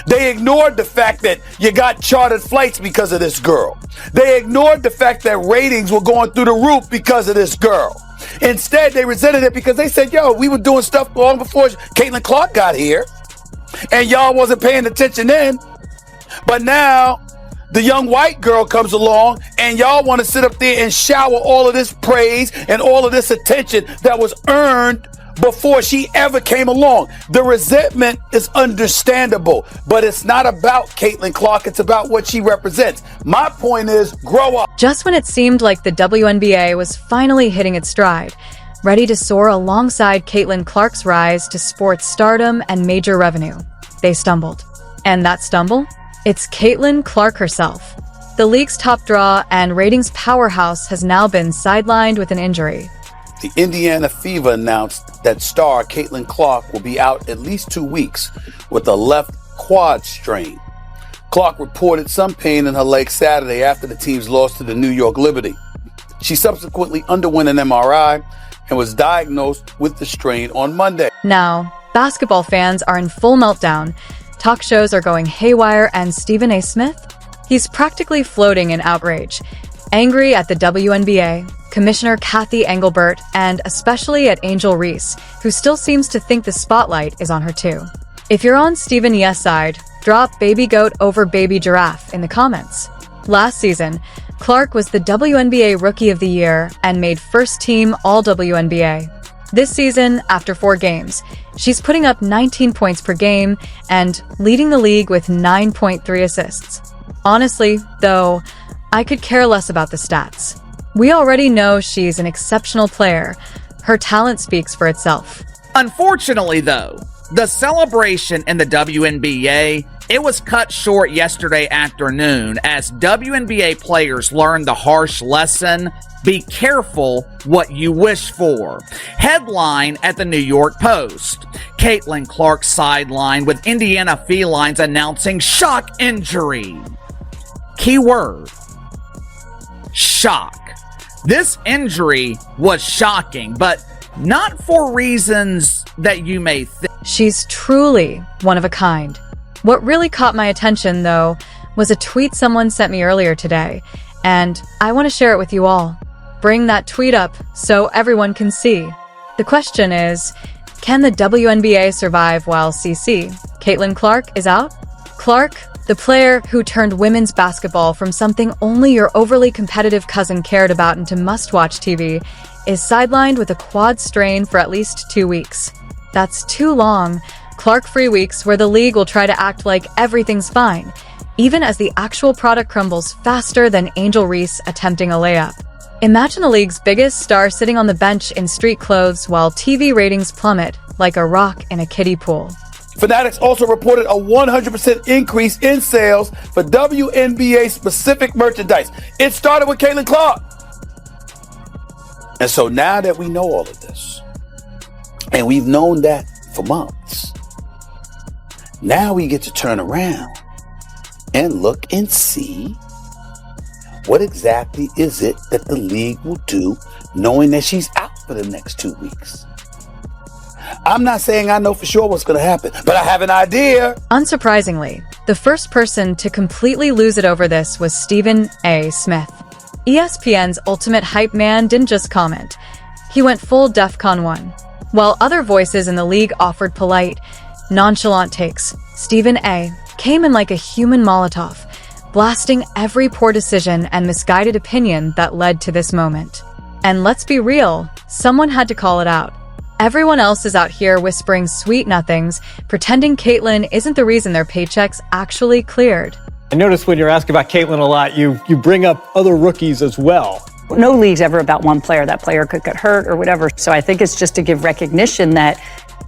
They ignored the fact that you got chartered flights because of this girl. They ignored the fact that ratings were going through the roof because of this girl. Instead, they resented it because they said, yo, we were doing stuff long before Caitlin Clark got here, and y'all wasn't paying attention then. But now the young white girl comes along and y'all want to sit up there and shower all of this praise and all of this attention that was earned before she ever came along. The resentment is understandable, but it's not about Caitlin Clark. It's about what she represents. My point is, grow up. Just when it seemed like the WNBA was finally hitting its stride, ready to soar alongside Caitlin Clark's rise to sports stardom and major revenue, they stumbled. And that stumble? It's Caitlin Clark herself. The league's top draw and ratings powerhouse has now been sidelined with an injury. The Indiana Fever announced that star Caitlin Clark will be out at least 2 weeks with a left quad strain. Clark reported some pain in her leg Saturday after the team's loss to the New York Liberty. She subsequently underwent an MRI and was diagnosed with the strain on Monday. Now, basketball fans are in full meltdown. Talk shows are going haywire, and Stephen A. Smith? He's practically floating in outrage. Angry at the WNBA, Commissioner Kathy Engelbert, and especially at Angel Reese, who still seems to think the spotlight is on her too. If you're on Stephen Yes' side, drop baby goat over baby giraffe in the comments. Last season, Clark was the WNBA Rookie of the Year and made first team All-WNBA. This season, after 4 games, she's putting up 19 points per game and leading the league with 9.3 assists. Honestly, though, I could care less about the stats. We already know she's an exceptional player. Her talent speaks for itself. Unfortunately, though, the celebration in the WNBA, it was cut short yesterday afternoon as WNBA players learned the harsh lesson: be careful what you wish for. Headline at the New York Post: Caitlin Clark sidelined with Indiana Felines announcing shock injury. Keyword: shock. This injury was shocking, but not for reasons that you may think. She's truly one of a kind. What really caught my attention, though, was a tweet someone sent me earlier today, and I want to share it with you all. Bring that tweet up so everyone can see. The question is, can the WNBA survive while Caitlin Clark is out? Clark, the player who turned women's basketball from something only your overly competitive cousin cared about into must-watch TV, is sidelined with a quad strain for at least 2 weeks. That's too long. Clark-free weeks where the league will try to act like everything's fine, even as the actual product crumbles faster than Angel Reese attempting a layup. Imagine the league's biggest star sitting on the bench in street clothes while TV ratings plummet like a rock in a kiddie pool. Fanatics also reported a 100% increase in sales for WNBA specific merchandise. It started with Caitlin Clark. And so now that we know all of this, and we've known that for months, now we get to turn around and look and see what exactly is it that the league will do knowing that she's out for the next 2 weeks. I'm not saying I know for sure what's going to happen, but I have an idea. Unsurprisingly, the first person to completely lose it over this was Stephen A. Smith. ESPN's ultimate hype man didn't just comment. He went full DEFCON 1. While other voices in the league offered polite, nonchalant takes, Stephen A. came in like a human Molotov, blasting every poor decision and misguided opinion that led to this moment. And let's be real, someone had to call it out. Everyone else is out here whispering sweet nothings, pretending Caitlin isn't the reason their paychecks actually cleared. I notice when you're asking about Caitlin a lot, you bring up other rookies as well. No league's ever about one player. That player could get hurt or whatever. So I think it's just to give recognition that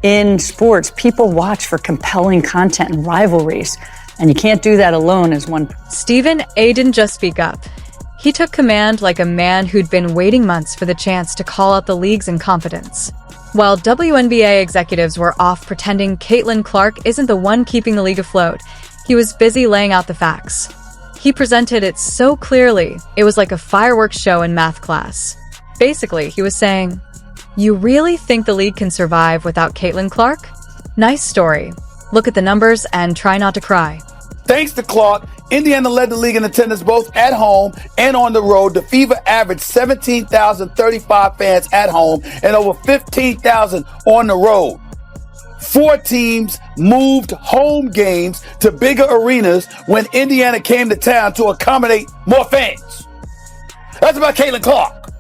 in sports, people watch for compelling content and rivalries. And you can't do that alone as one. Stephen A. didn't just speak up. He took command like a man who'd been waiting months for the chance to call out the league's incompetence. While WNBA executives were off pretending Caitlin Clark isn't the one keeping the league afloat, he was busy laying out the facts. He presented it so clearly, it was like a fireworks show in math class. Basically, he was saying, "You really think the league can survive without Caitlin Clark? Nice story. Look at the numbers and try not to cry. Thanks to Clark, Indiana led the league in attendance both at home and on the road. The Fever averaged 17,035 fans at home and over 15,000 on the road. 4 teams moved home games to bigger arenas when Indiana came to town to accommodate more fans. That's about Caitlin Clark.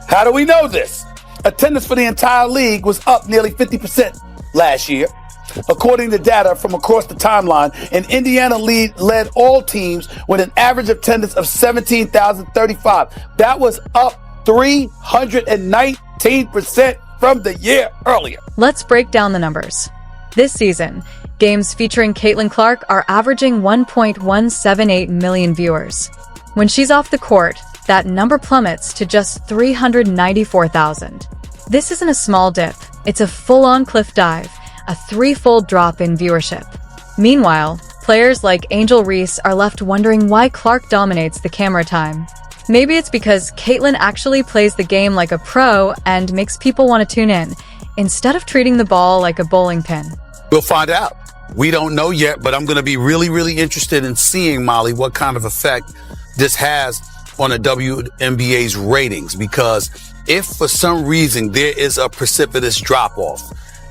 How do we know this? Attendance for the entire league was up nearly 50% last year. According to data from across the timeline, and Indiana led all teams with an average attendance of 17,035. That was up 319% from the year earlier. Let's break down the numbers. This season, games featuring Caitlin Clark are averaging 1.178 million viewers. When she's off the court, that number plummets to just 394,000. This isn't a small dip, it's a full-on cliff dive, a threefold drop in viewership. Meanwhile, players like Angel Reese are left wondering why Clark dominates the camera time. Maybe it's because Caitlin actually plays the game like a pro and makes people want to tune in, instead of treating the ball like a bowling pin. We'll find out. We don't know yet, but I'm going to be really interested in seeing, Molly, what kind of effect this has on the WNBA's ratings, because if for some reason there is a precipitous drop-off,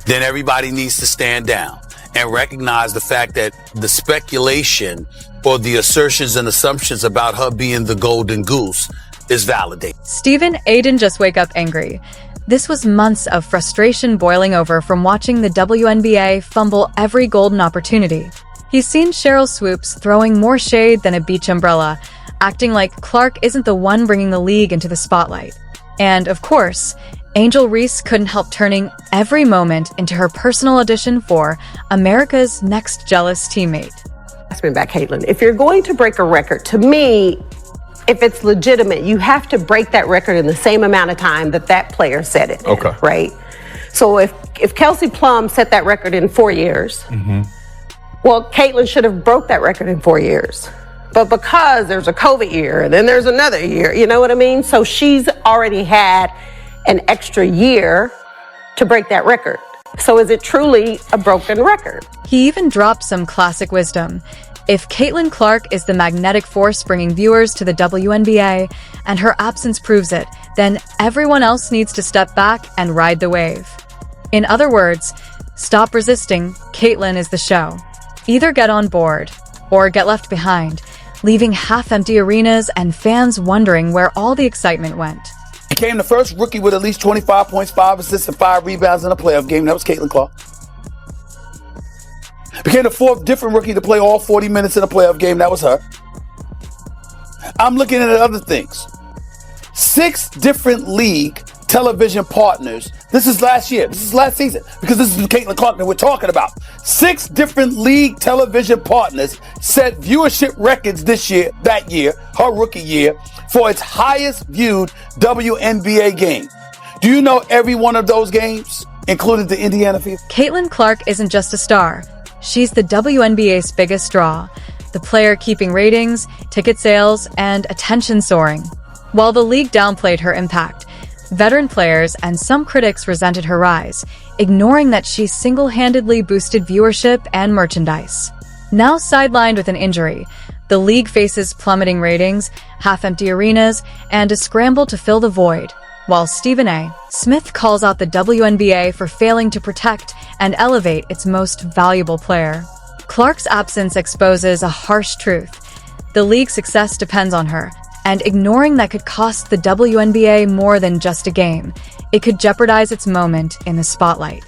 then everybody needs to stand down and recognize the fact that the speculation or the assertions and assumptions about her being the golden goose is validated. Stephen A. didn't just wake up angry. This was months of frustration boiling over from watching the WNBA fumble every golden opportunity. He's seen Cheryl Swoops throwing more shade than a beach umbrella, acting like Clark isn't the one bringing the league into the spotlight. And, of course, Angel Reese couldn't help turning every moment into her personal audition for America's Next Jealous Teammate. Ask me about Caitlin. If you're going to break a record, to me, if it's legitimate, you have to break that record in the same amount of time that that player set it. Okay. Right? So if Kelsey Plum set that record in 4 years, well, Caitlin should have broke that record in 4 years. But because there's a COVID year and then there's another year, you know what I mean? So she's already had an extra year to break that record. So is it truly a broken record? He even dropped some classic wisdom. If Caitlin Clark is the magnetic force bringing viewers to the WNBA, and her absence proves it, then everyone else needs to step back and ride the wave. In other words, stop resisting, Caitlin is the show. Either get on board, or get left behind, leaving half-empty arenas and fans wondering where all the excitement went. Became the first rookie with at least 25 points, 5 assists, and 5 rebounds in a playoff game. That was Caitlin Clark. Became the 4th different rookie to play all 40 minutes in a playoff game. That was her. I'm looking at other things. 6 different league television partners. This is last year. This is last season, because this is Caitlin Clark that we're talking about. 6 different league television partners set viewership records this year, that year, her rookie year, for its highest viewed WNBA game. Do you know every one of those games, including the Indiana Fever? Caitlin Clark isn't just a star. She's the WNBA's biggest draw, the player keeping ratings, ticket sales, and attention soaring. While the league downplayed her impact, veteran players and some critics resented her rise, ignoring that she single-handedly boosted viewership and merchandise. Now sidelined with an injury, the league faces plummeting ratings, half-empty arenas, and a scramble to fill the void, while Stephen A. Smith calls out the WNBA for failing to protect and elevate its most valuable player. Clark's absence exposes a harsh truth. The league's success depends on her, and ignoring that could cost the WNBA more than just a game. It could jeopardize its moment in the spotlight.